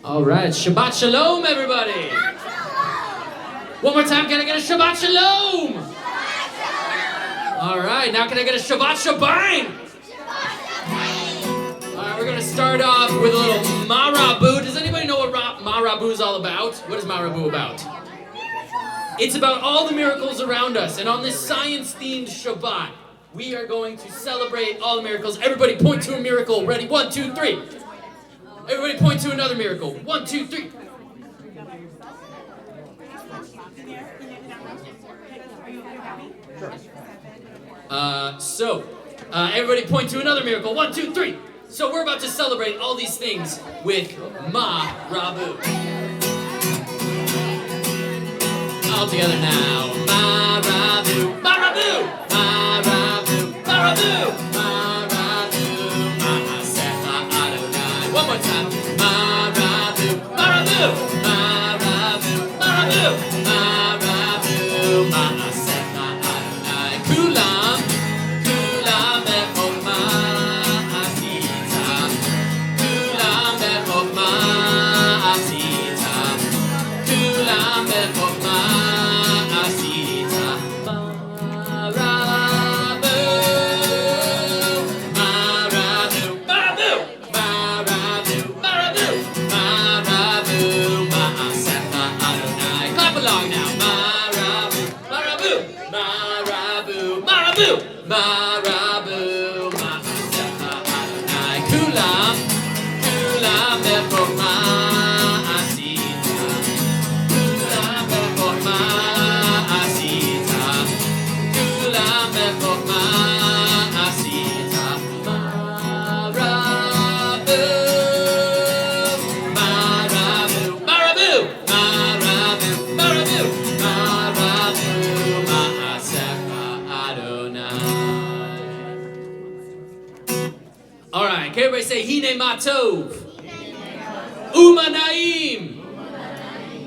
All right, Shabbat Shalom, everybody. One more time, can I get a Shabbat Shalom? All right, now can I get a Shabbat Shabbat? All right, we're going to start off with a little Marabu. Does anybody know what Marabu is all about? What is Marabu about? It's about all the miracles around us. And on this science-themed Shabbat, we are going to celebrate all the miracles. Everybody point to a miracle. Ready? 1, 2, 3. Everybody point to another miracle. 1, 2, 3. Everybody point to another miracle. 1, 2, 3. So we're about to celebrate all these things with Ma-Rabu. All together now. Ma-Rabu, Ma-Rabu, Ma-Rabu, Ma-Rabu, Ma-Rabu, Ma-Secha Adonai. One more time. Ma-Rabu, Ma-Rabu, Ma-Rabu, Ma-Rabu, Ma-Rabu, Ma-Secha Adonai. Kulam, kulam bechokma asita. Kulam bechokma asita. Kulam bechokma asita. Marabu, Marabu, Marabu, Marabu, Marabu, Marabu, Ma'asecha Adonai. Clap along now. Marabu, Marabu, Marabu, Marabu, Marabu, Ma'asecha Adonai. Kulam, kulam bechokma asita. Kulam bechokma asita. Kulam bechokma asita. Marabu, Marabu, Marabu, Marabu, Marabu, Marabu, Ma'asecha Adonai. All right, can everybody say Hine Matov, Umanaim,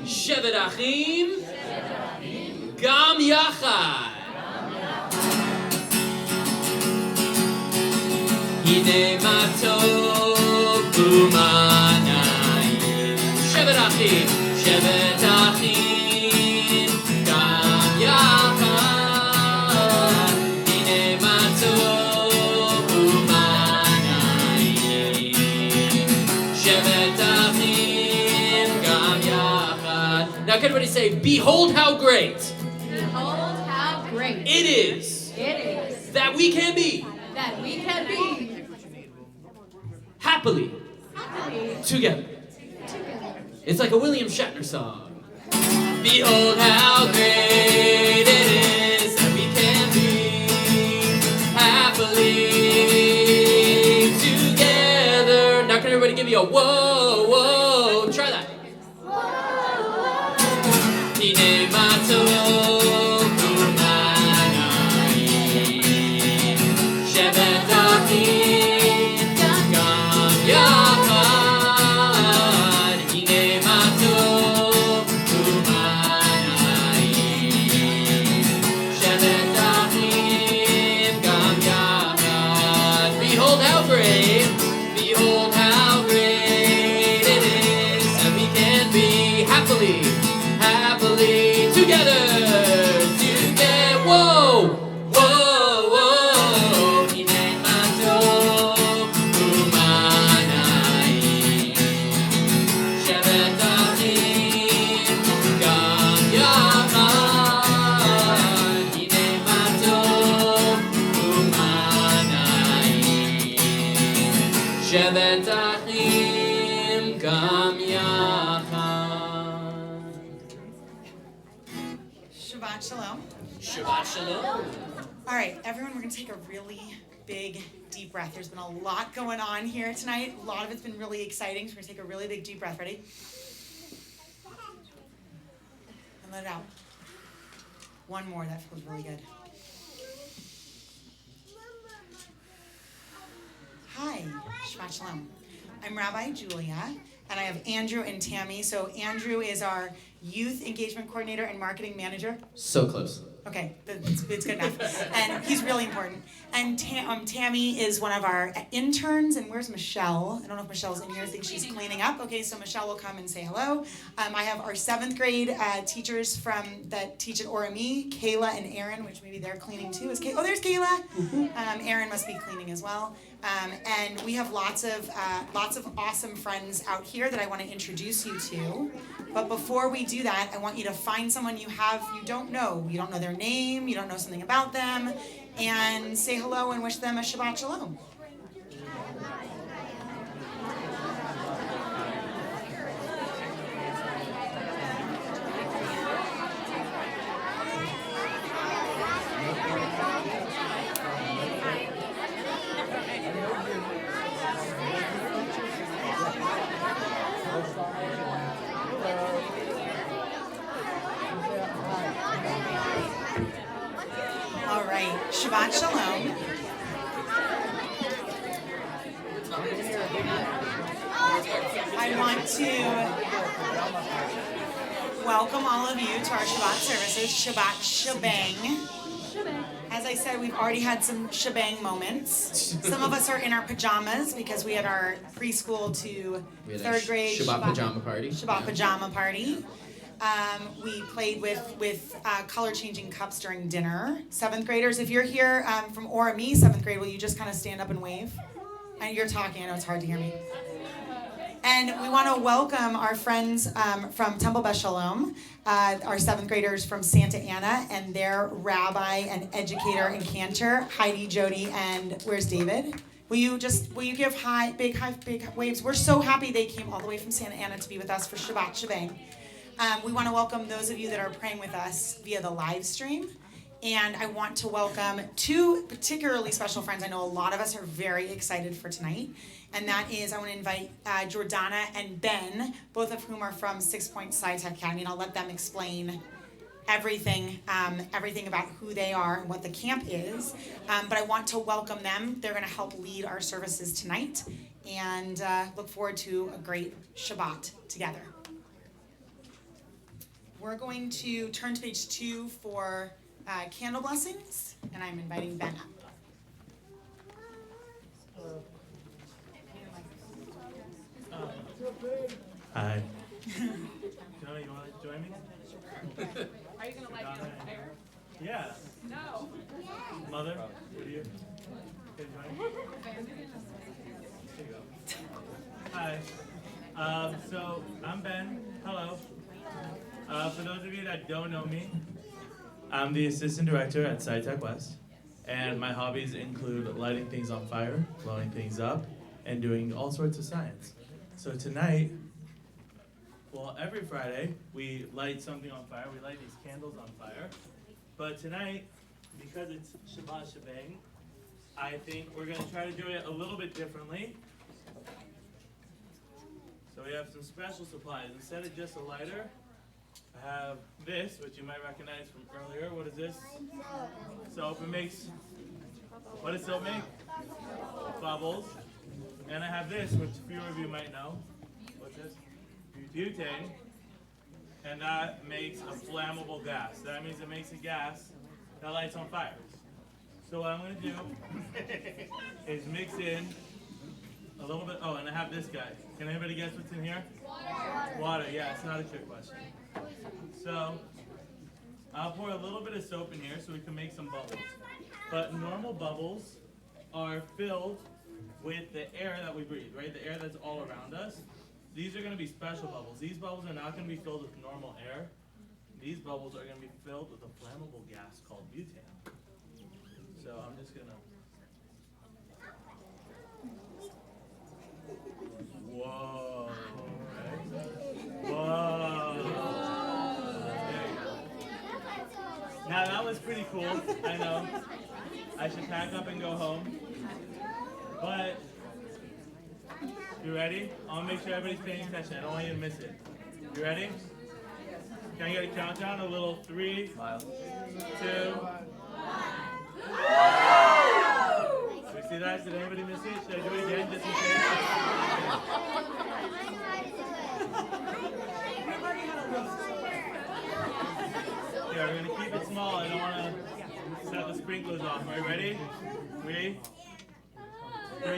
Shevet Achim, Gam Yachad. Hine Matov, Umanaim, Shevet Achim, Shevet Achim, Gam Yachad. Hine Matov, Umanaim, Shevet Achim, Gam Yachad. Now can everybody say, behold how great Behold how great it is it is that we can be that we can be happily happy together. together. It's like a William Shatner song. Behold how great it is that we can be happily together. Now can everybody give me a whoa, whoa? Try that. Hine matov umanayim, shevet achim, gam yachad. Hine matov umanayim, shevet achim, gam yachad. Behold how great it is that we can be happily together. Whoa, whoa, whoa. Hine matov umanayim, shevet achim, gam yachad. Hine matov umanayim, shevet achim, gam yachad. Shabbat Shalom. Shabbat Shalom. All right, everyone, we're going to take a really big, deep breath. There's been a lot going on here tonight. A lot of it's been really exciting, so we're going to take a really big, deep breath. Ready? And let it out. One more. That feels really good. Hi, Shabbat Shalom. I'm Rabbi Julia, and I have Andrew and Tammy. So Andrew is our youth engagement coordinator and marketing manager. So close. Okay, it's good enough. And he's really important. And Tammy is one of our interns. And where's Michelle? I don't know if Michelle's in here. I think she's cleaning up. Okay, so Michelle will come and say hello. I have our 7th grade teachers that teach at ORME, Kayla and Aaron, which maybe they're cleaning too. Oh, there's Kayla. Aaron must be cleaning as well. And we have lots of awesome friends out here that I want to introduce you to. But before we do that, I want you to find someone you don't know. You don't know their name, you don't know something about them, and say hello and wish them a Shabbat Shalom. All right, Shabbat Shalom. I want to welcome all of you to our Shabbat services, Shabbat Shebang. As I said, we've already had some shebang moments. Some of us are in our pajamas because we had our preschool to 3rd grade Shabbat pajama party. Shabbat pajama party. We played with color-changing cups during dinner. 7th graders, if you're here from ORME, 7th grade, will you just kind of stand up and wave? And you're talking, I know it's hard to hear me. And we want to welcome our friends from Temple Beth Shalom, our 7th graders from Santa Ana, and their rabbi and educator and cantor, Heidi, Jody, and where's David? Will you give big waves? We're so happy they came all the way from Santa Ana to be with us for Shabbat Shebang. We want to welcome those of you that are praying with us via the live stream. And I want to welcome 2 particularly special friends. I know a lot of us are very excited for tonight. And that is, I want to invite Jordana and Ben, both of whom are from 6 Point SciTech Academy. And I'll let them explain everything about who they are and what the camp is. But I want to welcome them. They're going to help lead our services tonight. And look forward to a great Shabbat together. We're going to turn to page 2 for candle blessings, and I'm inviting Ben up. Hi. Joey, you want to join me? Are you gonna light me on fire? Yeah. No. Mother, what are you? Can you join me? Here you go. Hi. So I'm Ben. Hello. For those of you that don't know me, I'm the assistant director at SciTech West, and my hobbies include lighting things on fire, blowing things up, and doing all sorts of science. So tonight, well, every Friday, we light something on fire. We light these candles on fire. But tonight, because it's Shabbat Shebang, I think we're going to try to do it a little bit differently. So we have some special supplies. Instead of just a lighter, I have this, which you might recognize from earlier. What is this? Soap. It makes, what does soap make? Bubbles. And I have this, which few of you might know. What's this? Butane. And that makes a flammable gas. That means it makes a gas that lights on fire. So what I'm going to do is mix in a little bit. Oh, and I have this guy. Can anybody guess what's in here? Water. Yeah, it's not a trick question. So I'll pour a little bit of soap in here so we can make some bubbles. But normal bubbles are filled with the air that we breathe, right? The air that's all around us. These are going to be special bubbles. These bubbles are not going to be filled with normal air. These bubbles are going to be filled with a flammable gas called butane. So I'm just going to... Whoa. Right? Whoa. There you go. Now that was pretty cool. I know. I should pack up and go home. But, you ready? I want to make sure everybody's paying attention. I don't want you to miss it. You ready? Can I get a countdown? A little 3, 2, 1. We see that? Did anybody miss it? Should I do it again just in case? Yeah, we're going to keep it small. I don't want to set the sprinklers off. Are you ready? 3, 3.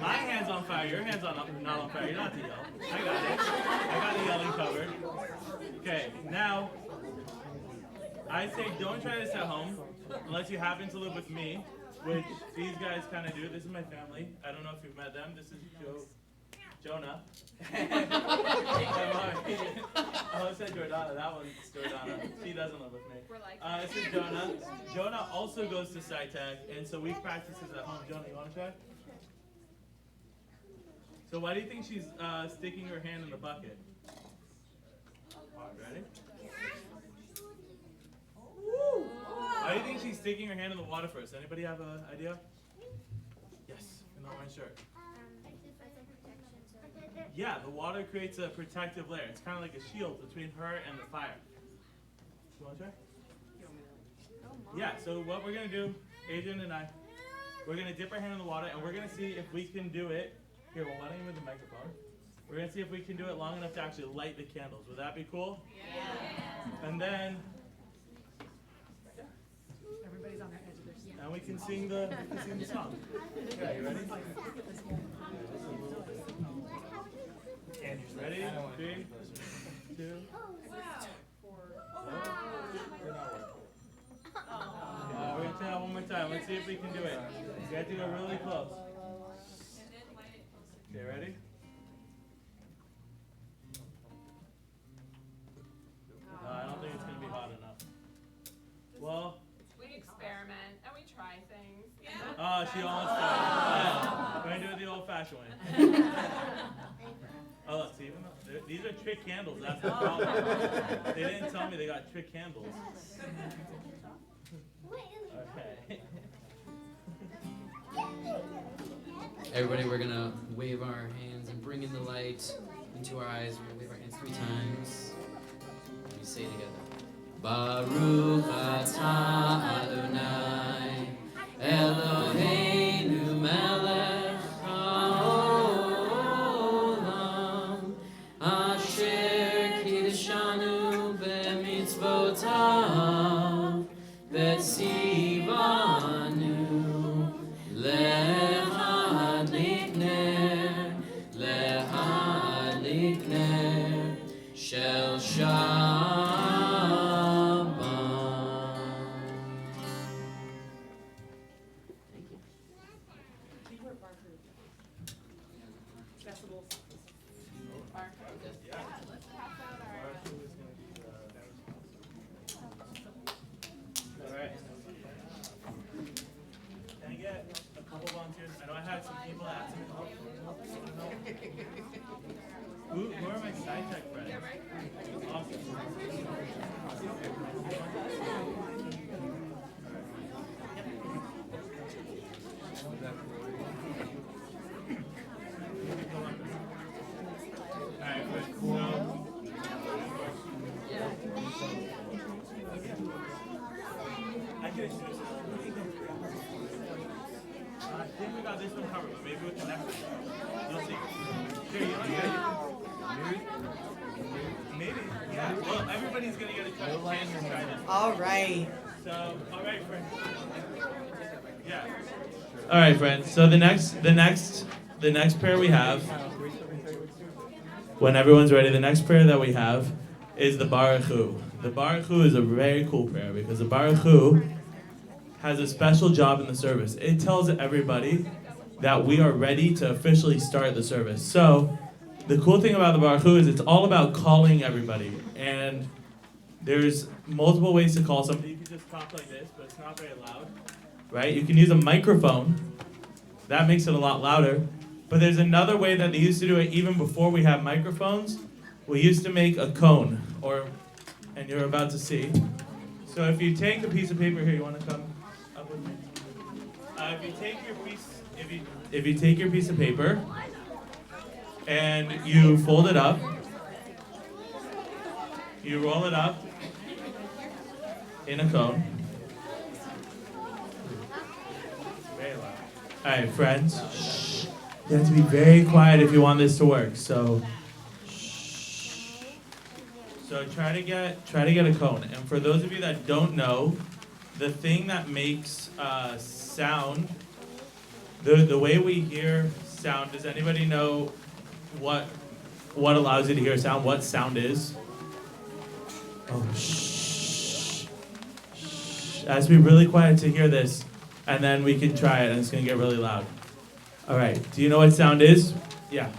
My hand's on fire. Your hand's not on fire. You're not to yell. I got it. I got the yelling covered. Okay, now I say don't try this at home unless you happen to live with me, which these guys kind of do. This is my family. I don't know if you've met them. This is Jonah. I almost said Jordana. That one's Jordana. She doesn't live with me. This is Jonah. Jonah also goes to SciTech, and so we practice this at home. Jonah, you want to try? So why do you think she's sticking her hand in the bucket? Ready? Why do you think she's sticking her hand in the water first? Anybody have an idea? Yes, in the orange shirt. Yeah, the water creates a protective layer. It's kind of like a shield between her and the fire. You want to try? Yeah, so what we're going to do, Adrian and I, we're going to dip our hand in the water and we're going to see if we can do it. Here, well, why don't you move the microphone? We're going to see if we can do it long enough to actually light the candles. Would that be cool? Yeah. And then... Everybody's on their edge of their seat. And we can sing the song. Okay, you ready? Ready? 3, 2. We're going to try it one more time. Let's see if we can do it. You have to go really close. Okay, ready? No, I don't think it's going to be hot enough. Well... We experiment and we try things. Oh, she almost tried. We're going to do it the old-fashioned way. Oh, look, see, even though these are trick candles, that's the problem. They didn't tell me they got trick candles. Okay. Everybody, we're gonna wave our hands and bring in the light into our eyes. We're gonna wave our hands 3 times. We say together. Baruch atah Adonai Eloheinu melech haolam asher kiddushanu b'mitzvotav v'tzivanu lehadlik ner shel Who are my SciTech friends? Awesome. Alright, cool. I think we got this one covered, but maybe with the next one. You'll see. Here, you want to get it? Maybe, yeah. Well, everybody's going to get a chance to try this. All right. So, all right, friends. Yeah. All right, friends. So the next prayer we have, when everyone's ready, the next prayer that we have is the Baruch Hu. The Baruch Hu is a very cool prayer because the Baruch Hu has a special job in the service. It tells everybody that we are ready to officially start the service. So the cool thing about the Baruch Hu is it's all about calling everybody. And there's multiple ways to call somebody. You can just talk like this, but it's not very loud. Right? You can use a microphone. That makes it a lot louder. But there's another way that they used to do it even before we had microphones. We used to make a cone, and you're about to see. So if you take a piece of paper here, you want to come up with me? If you take your piece of paper and you fold it up, you roll it up in a cone. Very loud. All right, friends. Shh. You have to be very quiet if you want this to work. So, shh. So try to get a cone. And for those of you that don't know, the thing that makes sound, the way we hear sound, does anybody know what allows you to hear sound? What sound is? Oh, shh. It has to be really quiet to hear this, and then we can try it, and it's gonna get really loud. All right. Do you know what sound is? Yeah.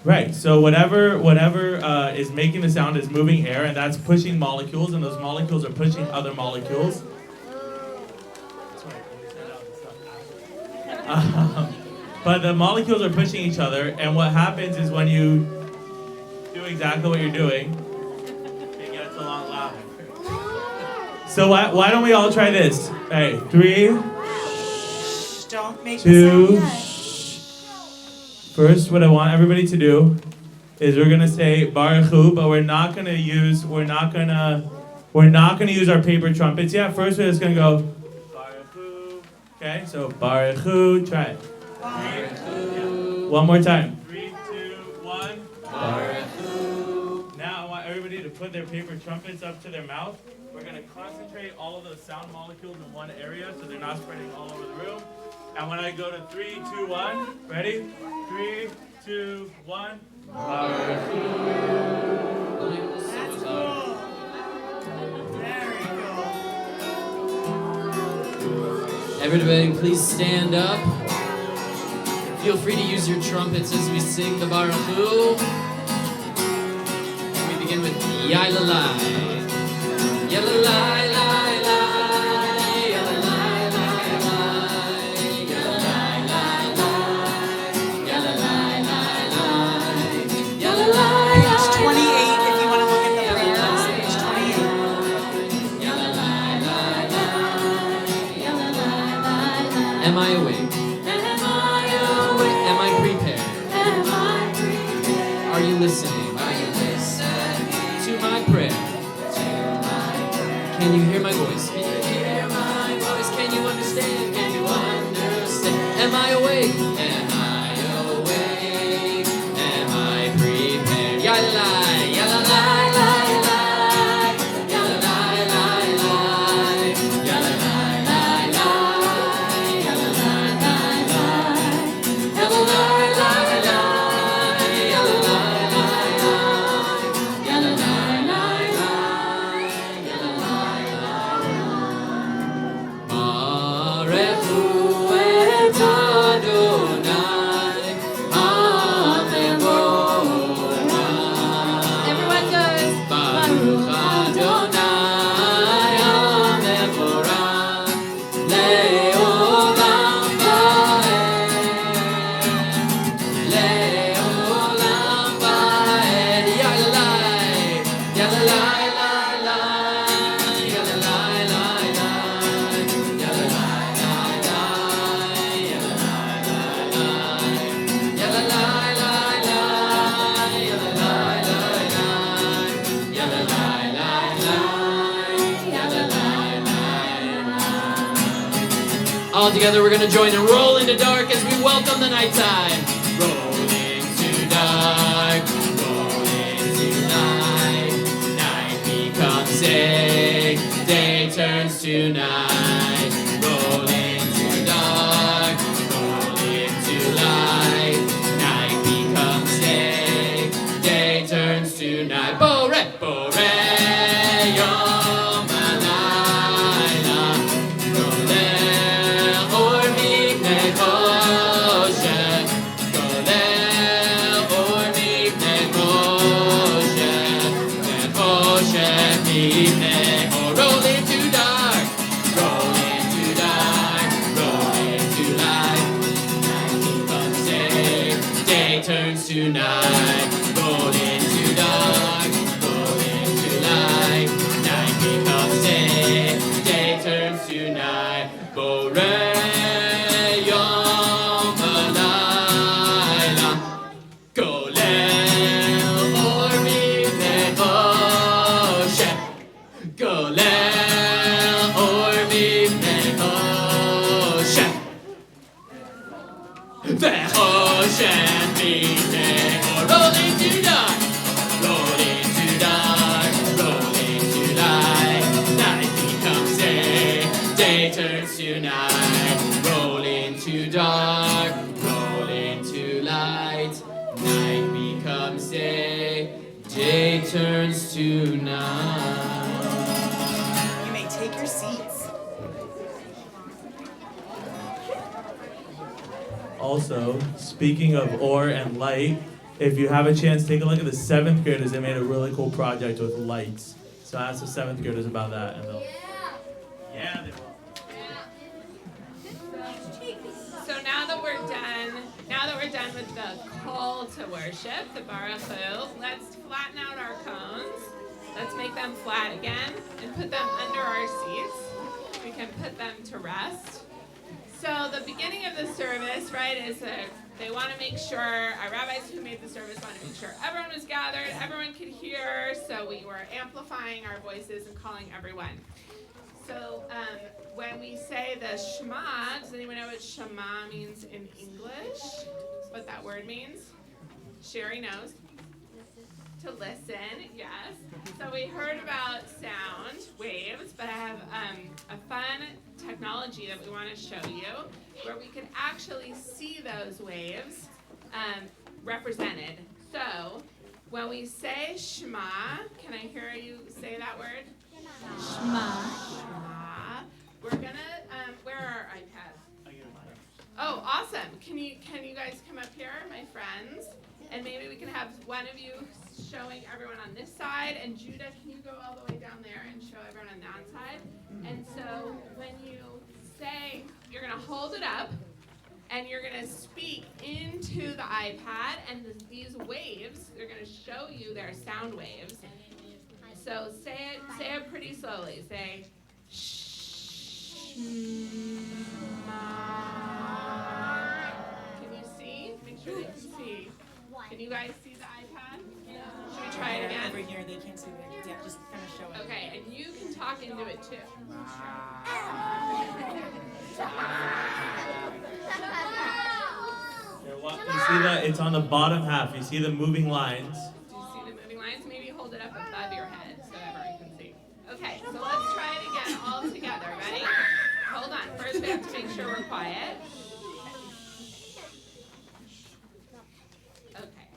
Right. So whatever is making the sound is moving air, and that's pushing molecules, and those molecules are pushing other molecules. But the molecules are pushing each other, and what happens is when you do exactly what you're doing, it gets a lot louder. So why don't we all try this? Hey, 3, Don't make 2. the sound yet. First, what I want everybody to do is we're gonna say Baruch Hu, but we're not gonna use our paper trumpets yet. First, we're just gonna go Baruch Hu. Okay, so Baruch Hu. Try it. Baruch Hu. One more time. 3, 2, 1. Baruch Hu. Now I want everybody to put their paper trumpets up to their mouth. We're gonna concentrate all of those sound molecules in one area so they're not spreading all over the room. And when I go to 3, 2, 1, ready? 3, 2, 1. Baruch Hu. That's cool. Very cool. Everybody, please stand up. Feel free to use your trumpets as we sing the Baruch Hu. And we begin with Yalalai. Yalalai, lai, lai. Yalalai, lai, lai. Yalalai, lai, lai. Yalalai, lai, lai. Yalalai, Page 28, lai, if you want to look at the lai. playlist, page 28. Yalalai, lai, lai. Yalalai, lai, lai. Am I awake? Am I prepared? Are you listening? To my prayer? Can you hear my voice? Can you hear my voice? Can you understand? Can you understand? Am I awake? Am I awake? Am I prepared? Yalalai, yalalai, lai, lai. Yalalai, lai, lai. Yalalai, lai, lai. Yalalai, lai, lai. Yalalai, lai, lai. Yalalai, lai, lai. Yalalai, lai, lai. Yalalai, lai, lai. Baruch Hu et Adonai, Hamevorach. Everyone goes. Baruch Adonai, Hamevorach, Le'olam va'ed. Le'olam va'ed. Yalalai, yalalai, lai, lai. Yalalai, lai, lai. Yalalai, lai, lai. Yalalai, lai, lai. Yalalai, lai, lai. Yalalai, lai, lai. Yalalai, lai, lai. Yalalai, lai, lai. All together, we're gonna join and roll into dark as we welcome the nighttime. Roll into dark, roll into night. Night becomes day turns to night. Roll into dark, roll into light. Night becomes day turns to night. Bore, bore, yom halayla. Golel or mipnei choshech. Golel or mipnei choshech. And choshech mipnei or roll into dark. Roll Also, speaking of ore and light, if you have a chance, take a look at the 7th graders. They made a really cool project with lights. So ask the 7th graders about that, and they'll. Yeah, they will. So now that we're done with the call to worship, the Baruch Hu, let's flatten out our cones. Let's make them flat again and put them under our seats. We can put them to rest. So the beginning of the service, right, is they want to make sure, our rabbis who made the service want to make sure everyone was gathered, everyone could hear, so we were amplifying our voices and calling everyone. So when we say the Shema, does anyone know what Shema means in English? What that word means? Sherry knows. To listen, yes. So we heard about sound waves, but I have a fun technology that we want to show you where we can actually see those waves represented. So when we say Shema, can I hear you say that word? Shema. Shema. We're gonna, where are our iPads? Oh, awesome. Can you guys come up here, my friends? And maybe we can have one of you showing everyone on this side, and Judah, can you go all the way down there and show everyone on that side? And so when you say, you're gonna hold it up, and you're gonna speak into the iPad, and these waves, they're gonna show you their sound waves. So say it pretty slowly. Say, Shema. Can you see? Make sure they can see. Can you guys see the iPad? Should we try it again? Over here, they can't see it. Yeah, just kind of show it. Okay, and you can talk into it too. You see that? It's on the bottom half. You see the moving lines. Do you see the moving lines? Maybe hold it up above your head so everyone can see. Okay, so let's try it again all together. Ready? Hold on. First, we have to make sure we're quiet. Okay,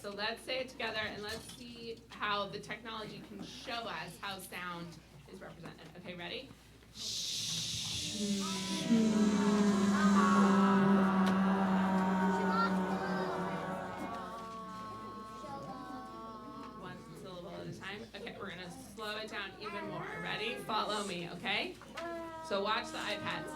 so let's say it together and let's see how the technology can show us how sound is represented. Okay, ready? One syllable at a time. Okay, we're gonna slow it down even more. Ready? Follow me, okay? So watch the iPads.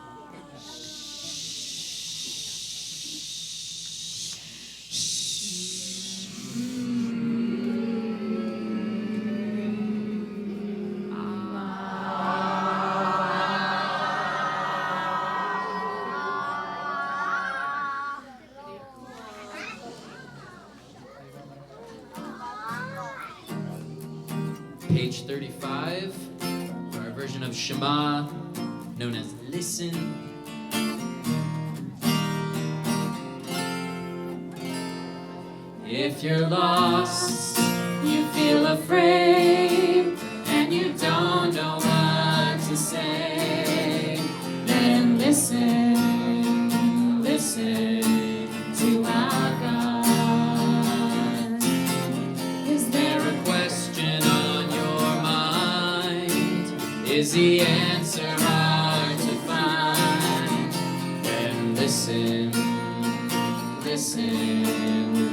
Page 35, for our version of Shema, known as Listen. If you're lost, you feel afraid, and you don't know what to say, then listen, listen to our God. Is there a question on your mind? Is the answer hard to find? Then listen, listen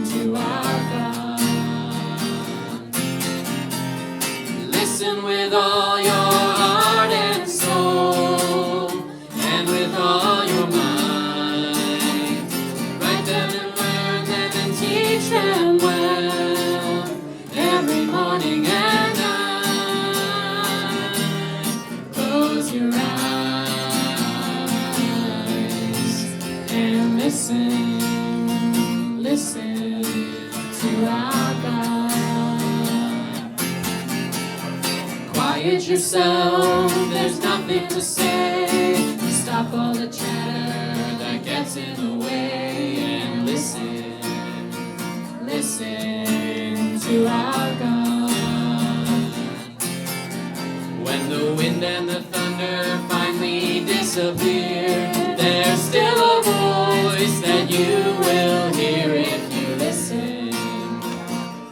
to our God. Listen with all your heart and soul, and with all your mind. Write them and learn them and teach them well, every morning and night. Close your eyes and listen, listen to our God. Quiet yourself, there's nothing to say. Stop all the chatter that gets in the way, and listen, listen to our God. When the wind and the thunder finally disappear, there's still a voice that you will hear if you listen,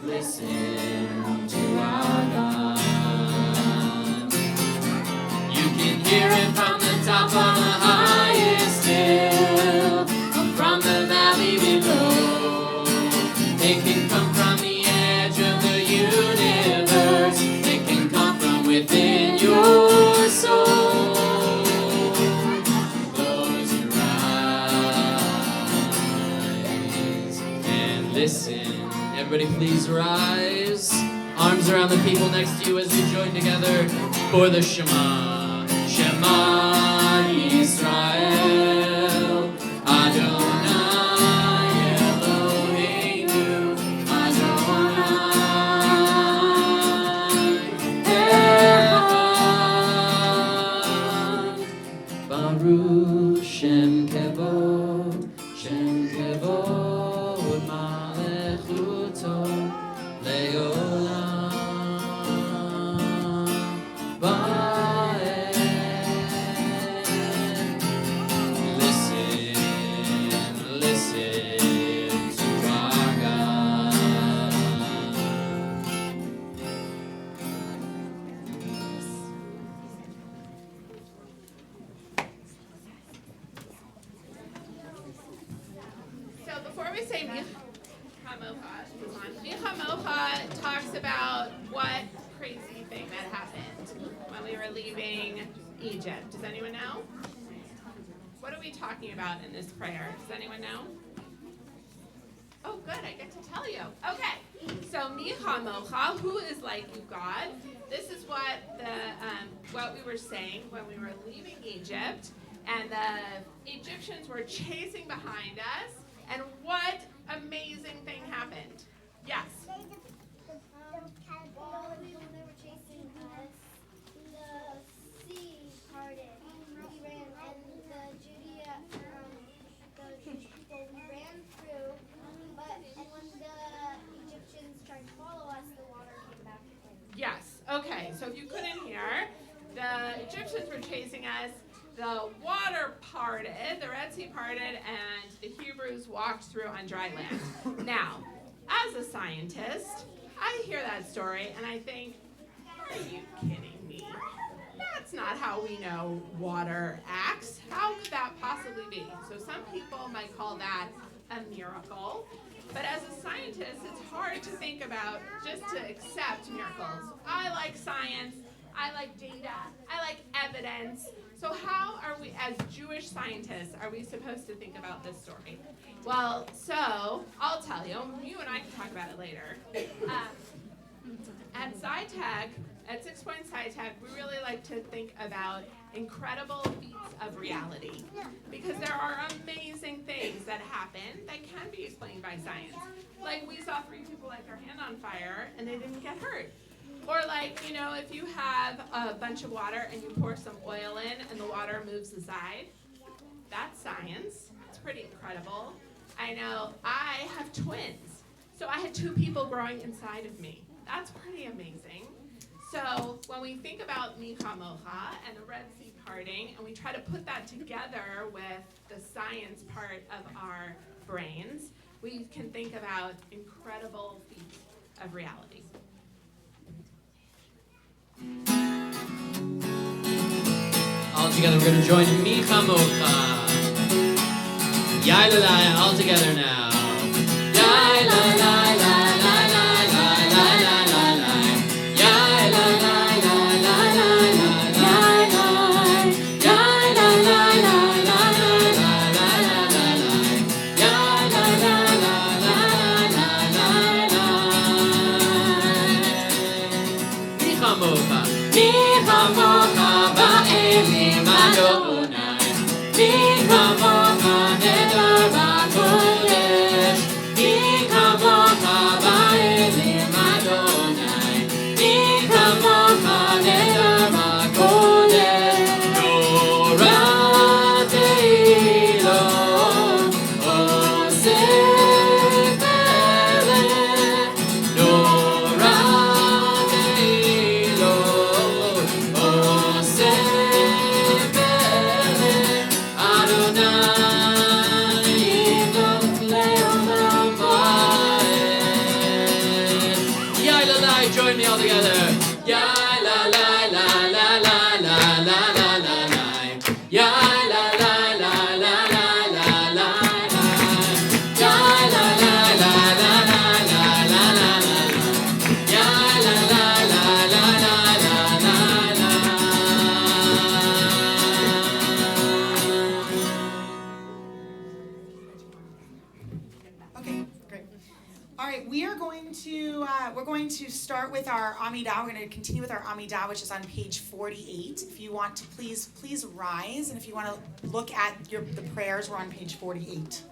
listen to our God. You can hear it from the top on the highest hill, from the Everybody please rise. Arms around the people next to you as we join together for the Shema. Shema Yisrael, Adonai Eloheinu, Adonai Echad. Baruch Shem Kevod, Shem Kevod Malechuto Leolam. Listen to our God. So before we say Michamocha talks about what crazy thing that happened when we were leaving Egypt. Does anyone know? What are we talking about in this prayer? Does anyone know? Oh, good. I get to tell you. Okay. So Michamocha, who is like you, God? This is what we were saying when we were leaving Egypt, and the Egyptians were chasing behind us. And what amazing thing happened? Yes. While they were chasing us, the sea parted. We ran, and the Jewish people ran through. And when the Egyptians tried to follow us, the water came back in. Yes. Okay. So if you couldn't hear, the Egyptians were chasing us. The water parted, the Red Sea parted, and the Hebrews walked through on dry land. Now, as a scientist, I hear that story and I think, are you kidding me? That's not how we know water acts. How could that possibly be? So some people might call that a miracle. But as a scientist, it's hard to think about just to accept miracles. I like science. I like data. I like evidence. So how are we, as Jewish scientists, are we supposed to think about this story? Well, so I'll tell you. You and I can talk about it later. At SciTech, at 6 Point SciTech, we really like to think about incredible feats of reality, because there are amazing things that happen that can be explained by science. Like we saw 3 people light their hand on fire and they didn't get hurt. Or like, if you have a bunch of water and you pour some oil in and the water moves aside, that's science. It's pretty incredible. I know I have twins. So I had 2 people growing inside of me. That's pretty amazing. So when we think about Michamocha and the Red Sea parting, and we try to put that together with the science part of our brains, we can think about incredible feats of reality. All together, we're going to join Michamocha. Yai la la, all together now. Yai la la la la la la la la la la. Yai la la la la la la la la. Yai la la la la la la la la la. Yai la la la la la la la. Michamocha. Michamocha ba'elim Adonai, Michamocha nedar ba'kolel. right, we're going to start with our Amidah. We're going to continue with our Amidah, which is on page 48. If you want to please rise, and if you want to look at the prayers, we're on page 48.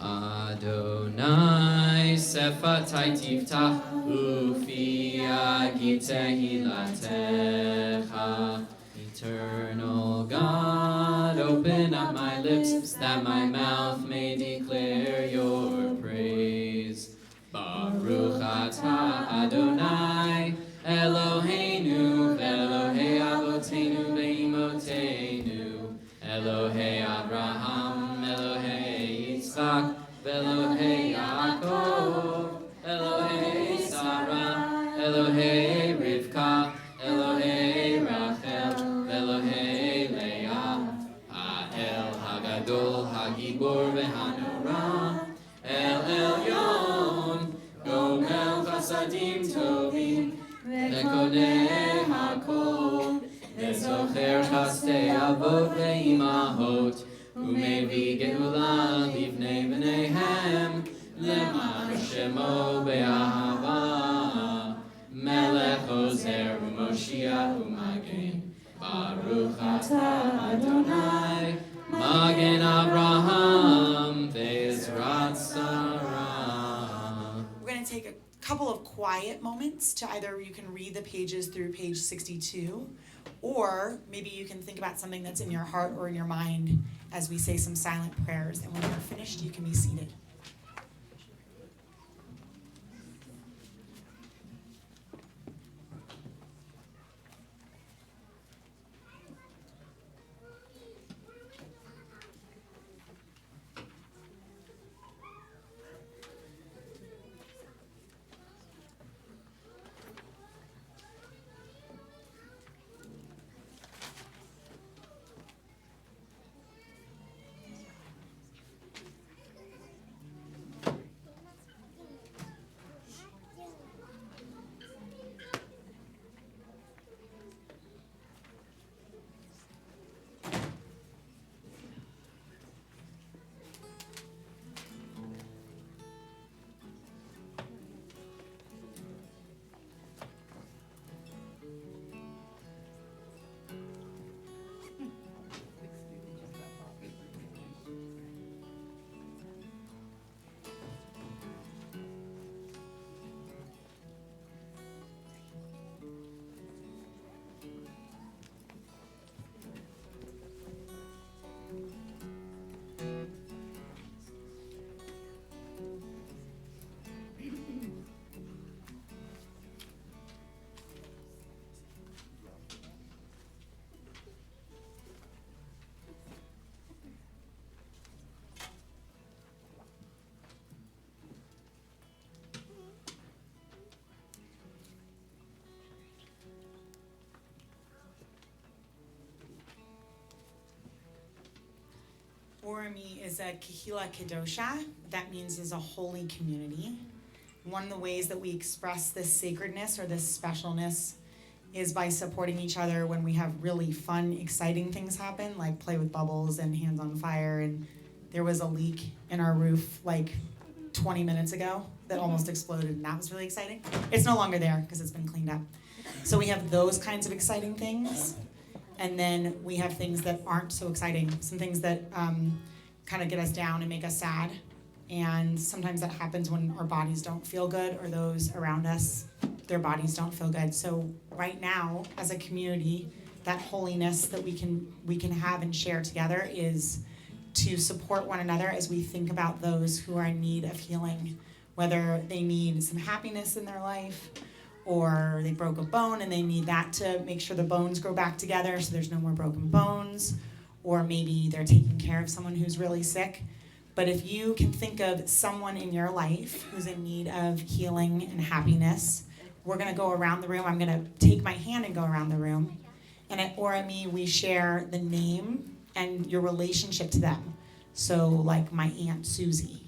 Adonai sefatai tiftach ufi agid tehilatecha. Eternal God, open up my lips that my mouth may declare your praise. Baruch atah Adonai Eloheinu Elohei Avotenu ve'imotenu Elohei Abraham Elohei Yitzchak Elohei Yaakov Elohei Sarah Elohei Rivka Elohei Rachel Elohei Leah Ha'el Hagadol Hagibor ve'Hanora El Elyon Gomel Chasadim Tovim Vekonei Hakol Vezocher Chastei Avot ve'imahot Umevi Geula Livnei B'neihem Leman Shemo Be'ahava Melech Ozer U'Moshiach U'Magen Baruch atah Adonai Magen Abraham Ve'ezrat Sarah. We're going to take a couple of quiet moments to either you can read the pages through page 62, or maybe you can think about something that's in your heart or in your mind as we say some silent prayers. And when you're finished, you can be seated. Orami is a Kehila Kedosha. What that means is a holy community. One of the ways that we express this sacredness or this specialness is by supporting each other when we have really fun, exciting things happen, like play with bubbles and hands on fire. And there was a leak in our roof like 20 minutes ago that almost exploded, and that was really exciting. It's no longer there because it's been cleaned up. So we have those kinds of exciting things. And then we have things that aren't so exciting, some things that kind of get us down and make us sad. And sometimes that happens when our bodies don't feel good, or those around us, their bodies don't feel good. So right now, as a community, that holiness that we can have and share together is to support one another as we think about those who are in need of healing, whether they need some happiness in their life, or they broke a bone and they need that to make sure the bones grow back together so there's no more broken bones, or maybe they're taking care of someone who's really sick. But if you can think of someone in your life who's in need of healing and happiness, we're going to go around the room. I'm going to take my hand and go around the room. And at Orami, we share the name and your relationship to them. So like my Aunt Susie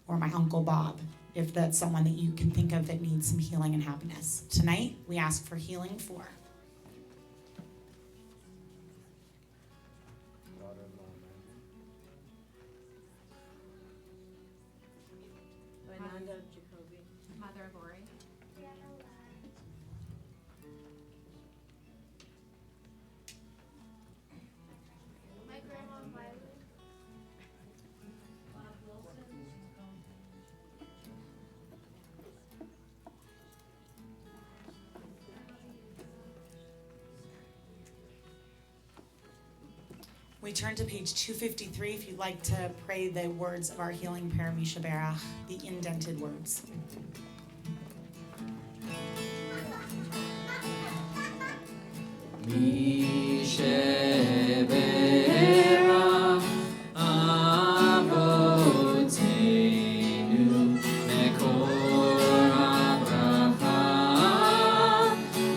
or my Uncle Bob, if that's someone that you can think of that needs some healing and happiness. Tonight, we ask for healing for Mother of Ori. My grandma Violet. We turn to page 253 if you'd like to pray the words of our healing prayer, Mishaberach, the indented words. Mishaberach Avotenu Mekor Abraha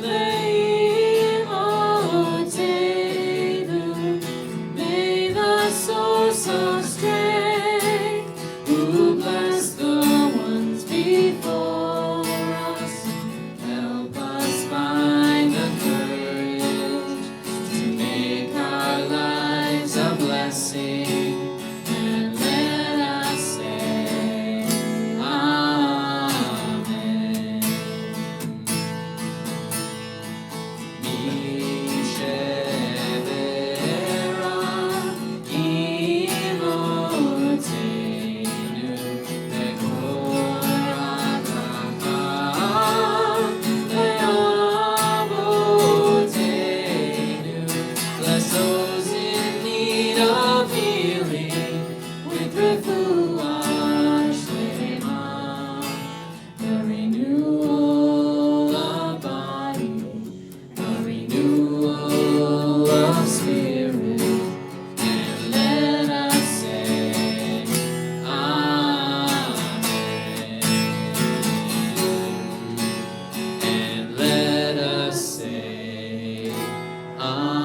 Leimotenu. May the source of strength, who bless the ones before us, help us find the courage to make our lives a blessing, and let us say Amen. Mishaberach imotenu mekor Abraham leavotenu. Bless those in need of healing with refuah shlema, the renewal of body, the renewal of spirit, and let us say Amen. And let us say Amen.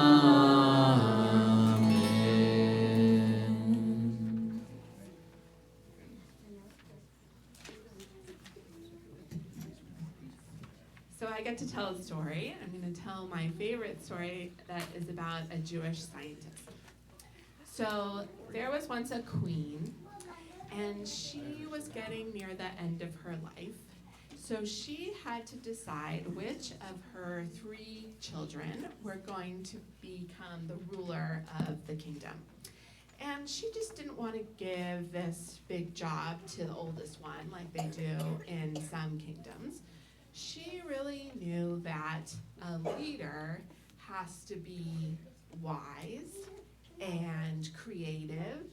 So I get to tell a story. I'm going to tell my favorite story that is about a Jewish scientist. So there was once a queen, and she was getting near the end of her life. So she had to decide which of her 3 children were going to become the ruler of the kingdom. And she just didn't want to give this big job to the oldest one like they do in some kingdoms. She really knew that a leader has to be wise and creative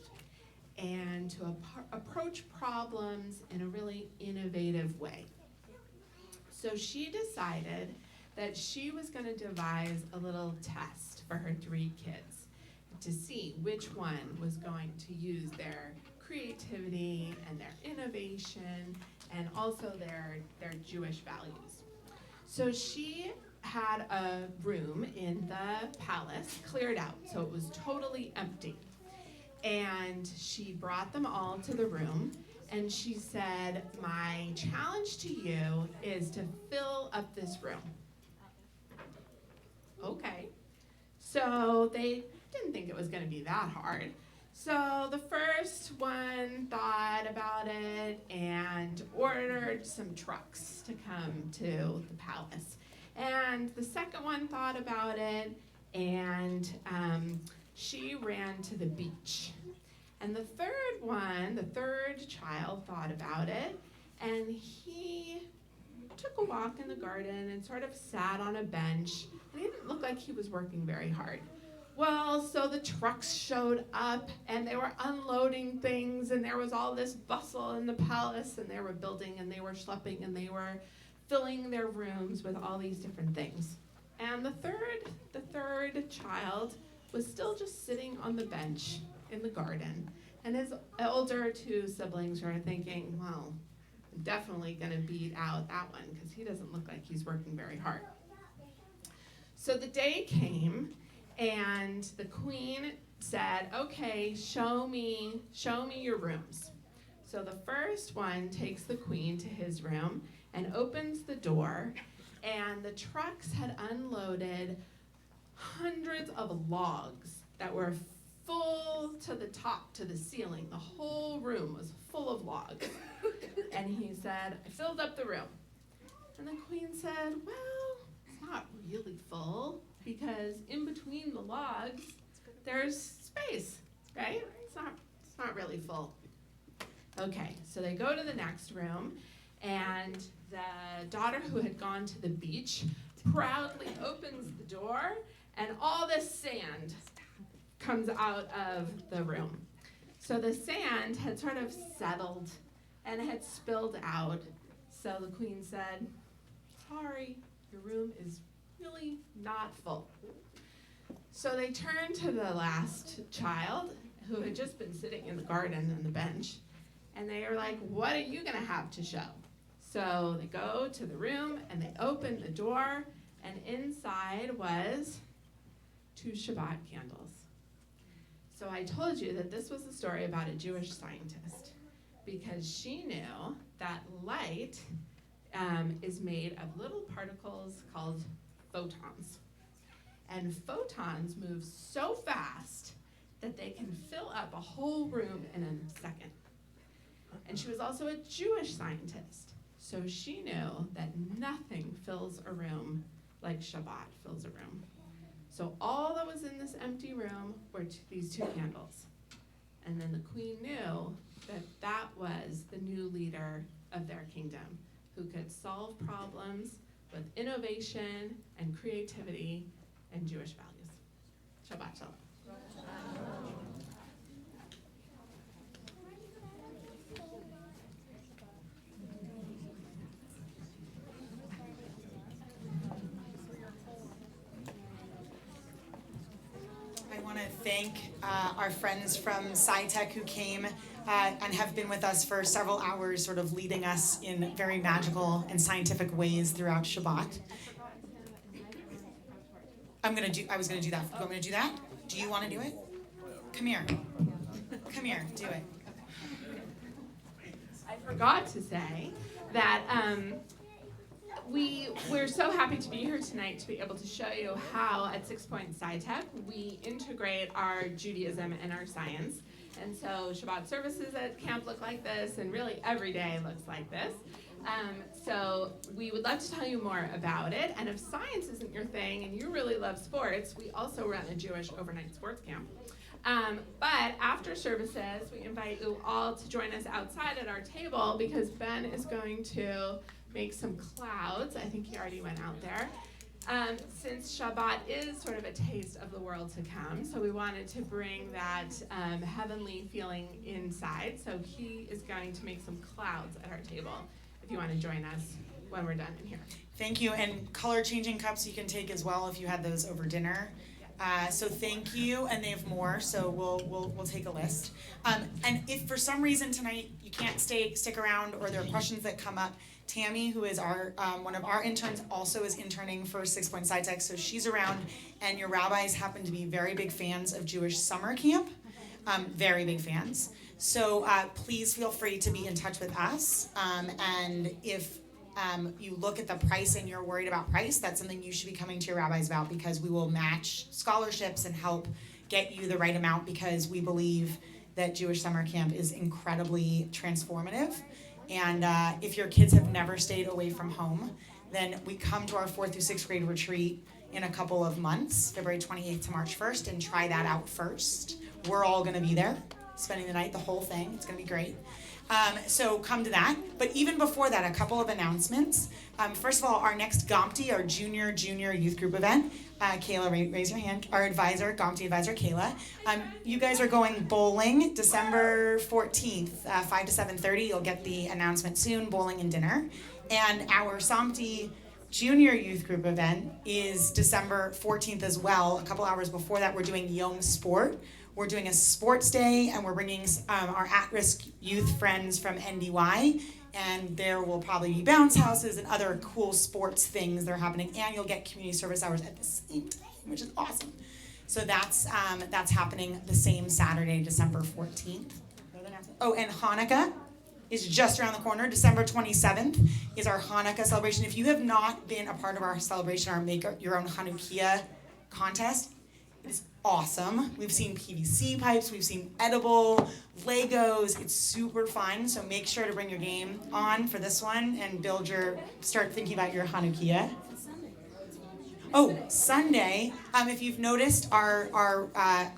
and to approach problems in a really innovative way. So she decided that she was going to devise a little test for her 3 kids to see which one was going to use their creativity and their innovation and also their Jewish values. So she had a room in the palace cleared out, so it was totally empty. And she brought them all to the room, and she said, "My challenge to you is to fill up this room." Okay. So they didn't think it was going to be that hard. So the first one thought about it and ordered some trucks to come to the palace. And the second one thought about it, and she ran to the beach. And the third child thought about it, and he took a walk in the garden and sort of sat on a bench, and he didn't look like he was working very hard. Well, so the trucks showed up, and they were unloading things, and there was all this bustle in the palace, and they were building, and they were schlepping, and they were filling their rooms with all these different things. And the third child was still just sitting on the bench in the garden, and his older 2 siblings were thinking, well, I'm definitely going to beat out that one, because he doesn't look like he's working very hard. So the day came, and the queen said, "Okay, show me your rooms." So the first one takes the queen to his room and opens the door, and the trucks had unloaded hundreds of logs that were full to the top, to the ceiling. The whole room was full of logs. And he said, I filled up the room. And the queen said, well, it's not really full because in between the logs, there's space, right? It's not really full. Okay, so they go to the next room, and the daughter who had gone to the beach proudly opens the door, and all this sand comes out of the room. So the sand had sort of settled and had spilled out. So the queen said, sorry, your room is really not full. So they turned to the last child who had just been sitting in the garden on the bench, and they were like, what are you gonna have to show? So they go to the room and they open the door, and inside was 2 Shabbat candles. So I told you that this was a story about a Jewish scientist because she knew that light is made of little particles called photons. And photons move so fast that they can fill up a whole room in a second. And she was also a Jewish scientist. So she knew that nothing fills a room like Shabbat fills a room. So all that was in this empty room were these 2 candles. And then the queen knew that that was the new leader of their kingdom, who could solve problems with innovation and creativity and Jewish values. Shabbat shalom. I want to thank our friends from SciTech who came and have been with us for several hours, sort of leading us in very magical and scientific ways throughout Shabbat. I was gonna do that. You want me to do that? Do you want to do it? Come here. Come here, do it. I forgot to say that we're so happy to be here tonight to be able to show you how at 6 Point SciTech we integrate our Judaism and our science. And so Shabbat services at camp look like this, and really every day looks like this. So we would love to tell you more about it. And if science isn't your thing and you really love sports, we also run a Jewish overnight sports camp. But after services, we invite you all to join us outside at our table because Ben is going to make some clouds. I think he already went out there. Since Shabbat is sort of a taste of the world to come, so we wanted to bring that heavenly feeling inside. So he is going to make some clouds at our table if you want to join us when we're done in here. Thank you, and color changing cups you can take as well if you had those over dinner. So thank you, and they have more, so we'll take a list. And if for some reason tonight you can't stick around, or there are questions that come up, Tammy, who is our one of our interns, also is interning for 6 Point SciTech, so she's around, and your rabbis happen to be very big fans of Jewish summer camp, very big fans. So please feel free to be in touch with us, and if you look at the price and you're worried about price, that's something you should be coming to your rabbis about, because we will match scholarships and help get you the right amount, because we believe that Jewish summer camp is incredibly transformative. And if your kids have never stayed away from home, then we come to our 4th through 6th grade retreat in a couple of months, February 28th to March 1st, and try that out first. We're all going to be there, spending the night, the whole thing. It's going to be great. So come to that. But even before that, a couple of announcements. First of all, our next GOMTI, our junior youth group event, Kayla, raise your hand, our advisor, GOMTI advisor, Kayla. You guys are going bowling December 14th, 5 to 7:30. You'll get the announcement soon, bowling and dinner. And our SOMTI junior youth group event is December 14th as well. A couple hours before that, we're doing Yom Sport. We're doing a sports day, and we're bringing our at-risk youth friends from NDY, and there will probably be bounce houses and other cool sports things that are happening, and you'll get community service hours at the same time, which is awesome. So that's happening the same Saturday, December 14th. Oh, and Hanukkah is just around the corner. December 27th is our Hanukkah celebration. If you have not been a part of our celebration, our Make Your Own Hanukkah contest, it is awesome. We've seen PVC pipes, we've seen edible Legos. It's super fun, so make sure to bring your game on for this one and start thinking about your Hanukkah. Oh, Sunday, if you've noticed our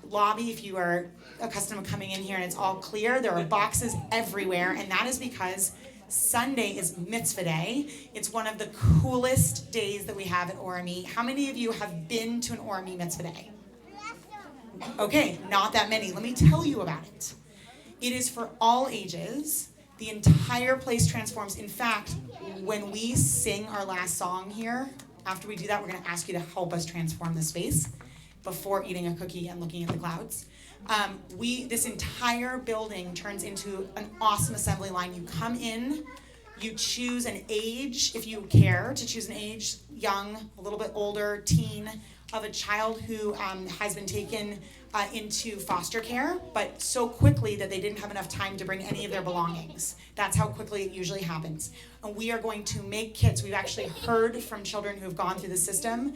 lobby, if you are accustomed to coming in here and it's all clear, there are boxes everywhere, and that is because Sunday is Mitzvah Day. It's one of the coolest days that we have at Orami. How many of you have been to an Orami Mitzvah Day? Okay, not that many. Let me tell you about it. It is for all ages. The entire place transforms. In fact, when we sing our last song here, after we do that, we're going to ask you to help us transform the space before eating a cookie and looking at the clouds. This entire building turns into an awesome assembly line. You come in, you choose an age, if you care to choose an age, young, a little bit older, teen, of a child who has been taken into foster care, but so quickly that they didn't have enough time to bring any of their belongings. That's how quickly it usually happens. And we are going to make kits. We've actually heard from children who have gone through the system.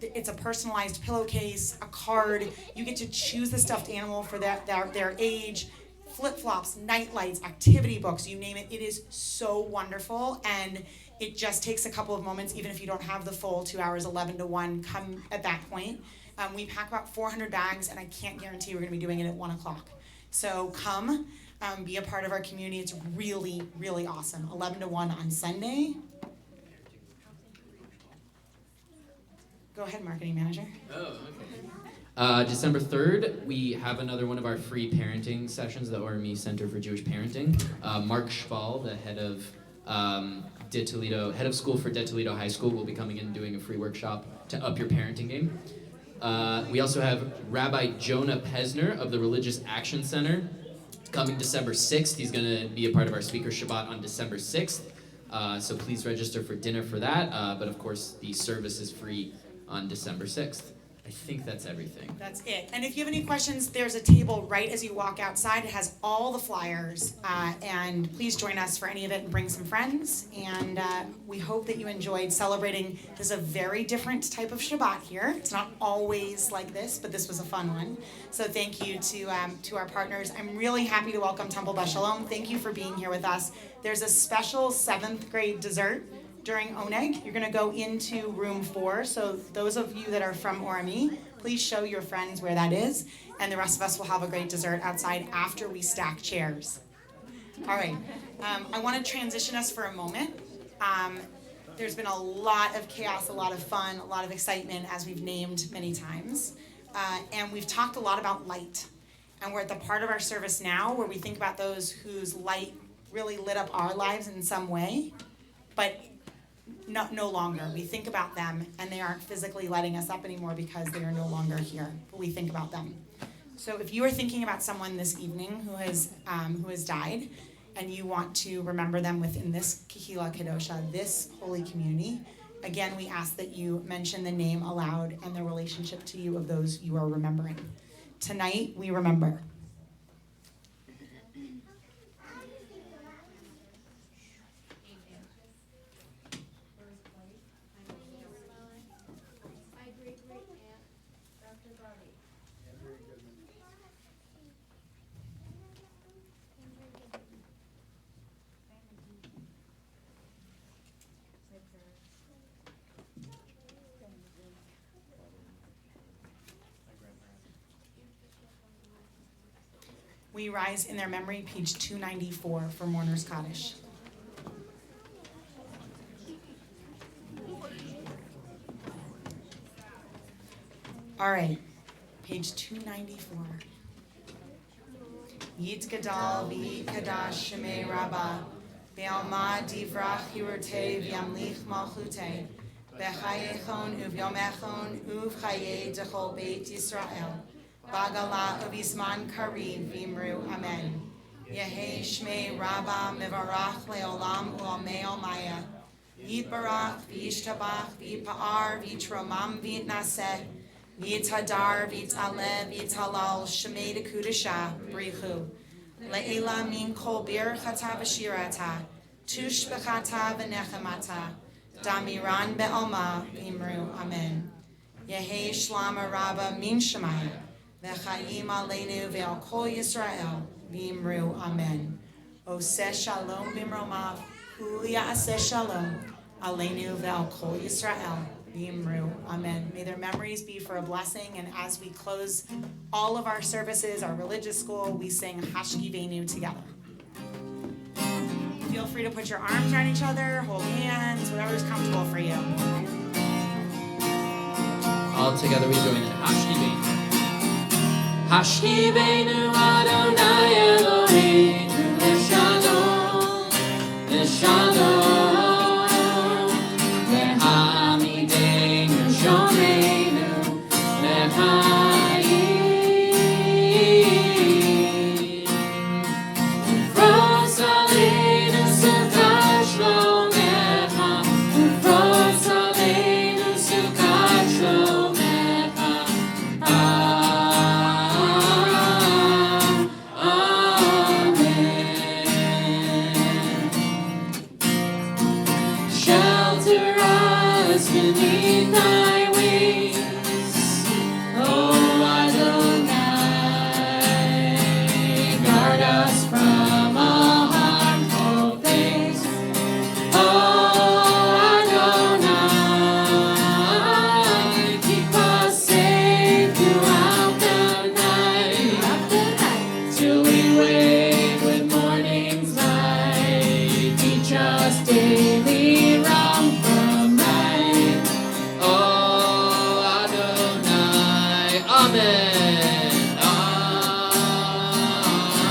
It's a personalized pillowcase, a card. You get to choose the stuffed animal for their age, flip-flops, night lights, activity books, you name it. It is so wonderful, and it just takes a couple of moments, even if you don't have the full 2 hours, 11 to 1, come at that point. We pack about 400 bags, and I can't guarantee we're going to be doing it at 1 o'clock. So come, be a part of our community. It's really, really awesome. 11 to 1 on Sunday. Go ahead, marketing manager. Oh, okay. December 3rd, we have another one of our free parenting sessions, the ORME Center for Jewish Parenting. Mark Schwal, the head of head of school for De Toledo High School, will be coming in and doing a free workshop to up your parenting game. We also have Rabbi Jonah Pesner of the Religious Action Center coming December 6th. He's going to be a part of our Speaker Shabbat on December 6th. So please register for dinner for that. But of course, the service is free on December 6th. I think that's everything. That's it. And if you have any questions, there's a table right as you walk outside. It has all the flyers. And please join us for any of it and bring some friends. And we hope that you enjoyed celebrating. This is a very different type of Shabbat here. It's not always like this, but this was a fun one. So thank you to our partners. I'm really happy to welcome Temple Bashalom. Thank you for being here with us. There's a special 7th grade dessert during Oneg. You're going to go into room 4. So those of you that are from Orami, please show your friends where that is. And the rest of us will have a great dessert outside after we stack chairs. All right. I want to transition us for a moment. There's been a lot of chaos, a lot of fun, a lot of excitement, as we've named many times. And we've talked a lot about light. And we're at the part of our service now where we think about those whose light really lit up our lives in some way, but no longer. We think about them, and they aren't physically lighting us up anymore because they are no longer here, but we think about them. So if you are thinking about someone this evening who has died, and you want to remember them within this Kehila Kedosha, this holy community, again, we ask that you mention the name aloud and the relationship to you of those you are remembering. Tonight, we remember. We rise in their memory, page 294 for Mourner's Kaddish. All right, page 294. Yit Gadal v'yit Kadash Shemei Rabbah Be'alma divrach yurtei v'yamlich malchutei B'chayechon uv'yomechon uv'chayei dechol Beit Yisrael Bagala uvisman karim v'imru amen. Yehei shmei Rabbah mevarach leolam u'amei omaya. Yitbarach v'yishtabach v'yipa'ar v'yitromam v'yitnaseh. V'yitadar v'yitaleh v'yitalal shmei dekudasha brichu. Le'ela min kol birchata v'shirata. Tush b'chata v'nechemata. Damiran be'alma v'imru amen. Yehi Shlama Rabba Min Shemai, V'chaim Aleinu Ve'al Kol Yisrael, V'imru Amen. Oseh Shalom Bimromav, Hu Ya'aseh Shalom, Aleinu Ve'al Kol Yisrael, V'imru Amen. May their memories be for a blessing, and as we close all of our services, our religious school, we sing Hashkivenu together. Feel free to put your arms around each other, hold hands, whatever's comfortable for you. All together we join in. Hashkivenu. Hashkivenu Adonai Eloheinu L'shalom, L'shalom, Le'hamidenu Shomeinu L'chaim, Ufros Aleinu Sukkot Shlomecha, Ufros Aleinu Sukkot Shlomecha. Shelter us beneath thy wings, oh Adonai. Guard us from all harmful things, oh Adonai. Keep us safe throughout the night, till we wake with morning's light. Teach us daily wrong from right, oh Adonai. Amen. Amen.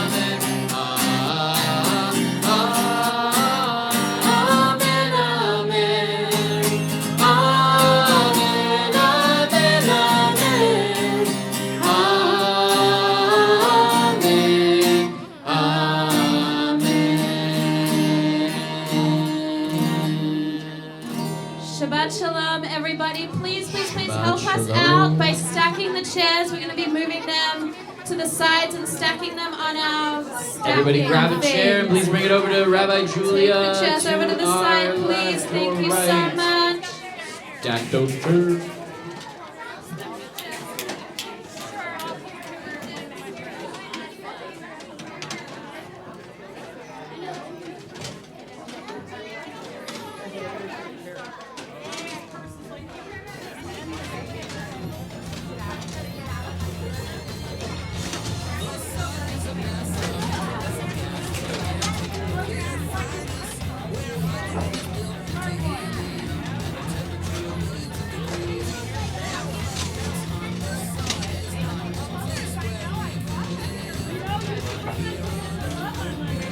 Amen. Amen. Amen. Amen. Shabbat Shalom, everybody. Please Shabbat help us Shalom. out by stacking the chairs. We're going to be moving them to the sides and stacking them on our stacking Everybody grab a chair and things. please bring it over to Rabbi Julia. Take the chairs over to the our side, please. left Thank or you so right. much. Stack those chairs.